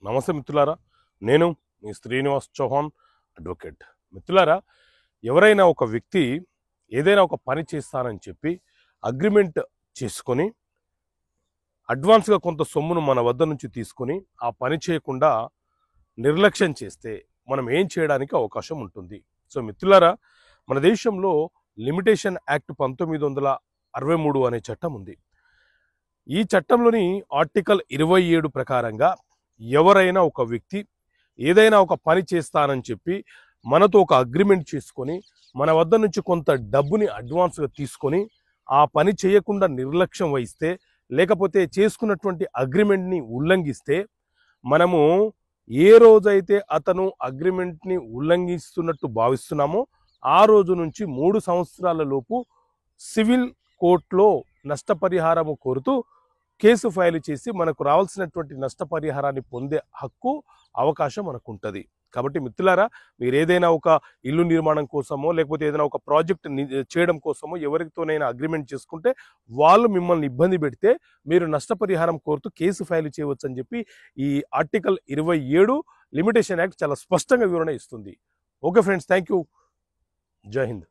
నమస్తే మిత్రులారా, నేను మీ శ్రీనివాస్ చౌహాన్ అడ్వకేట్. మిత్రులారా, ఎవరైనా ఒక వ్యక్తి ఏదైనా ఒక పని చేస్తానని చెప్పి అగ్రిమెంట్ చేసుకొని అడ్వాన్స్గా కొంత సొమ్మును మన వద్ద నుంచి తీసుకొని ఆ పని చేయకుండా నిర్లక్ష్యం చేస్తే మనం ఏం చేయడానికి అవకాశం ఉంటుంది. సో మిత్రులారా, మన దేశంలో లిమిటేషన్ యాక్ట్ 1963 అనే చట్టం ఉంది. ఈ చట్టంలోని ఆర్టికల్ 27 ప్రకారంగా ఎవరైనా ఒక వ్యక్తి ఏదైనా ఒక పని చేస్తానని చెప్పి మనతో ఒక అగ్రిమెంట్ చేసుకొని మన వద్ద నుంచి కొంత డబ్బుని అడ్వాన్స్గా తీసుకొని ఆ పని చేయకుండా నిర్లక్ష్యం వహిస్తే, లేకపోతే చేసుకున్నటువంటి అగ్రిమెంట్ని ఉల్లంఘిస్తే, మనము ఏ రోజైతే అతను అగ్రిమెంట్ని ఉల్లంఘిస్తున్నట్టు భావిస్తున్నామో ఆ రోజు నుంచి 3 సంవత్సరాల లోపు సివిల్ కోర్టులో నష్టపరిహారము కోరుతూ కేసు ఫైల్ చేసి మనకు రావాల్సినటువంటి నష్టపరిహారాన్ని పొందే హక్కు, అవకాశం మనకు ఉంటుంది. కాబట్టి మిత్రులారా, మీరు ఏదైనా ఒక ఇల్లు నిర్మాణం కోసమో లేకపోతే ఏదైనా ఒక ప్రాజెక్ట్ చేయడం కోసమో ఎవరితోనైనా అగ్రిమెంట్ చేసుకుంటే వాళ్ళు మిమ్మల్ని ఇబ్బంది పెడితే మీరు నష్టపరిహారం కోరుతూ కేసు ఫైల్ చేయవచ్చు అని చెప్పి ఈ ఆర్టికల్ 27 లిమిటేషన్ యాక్ట్ చాలా స్పష్టంగా వివరణ ఇస్తుంది. Okay friends, thank you. జై హింద్.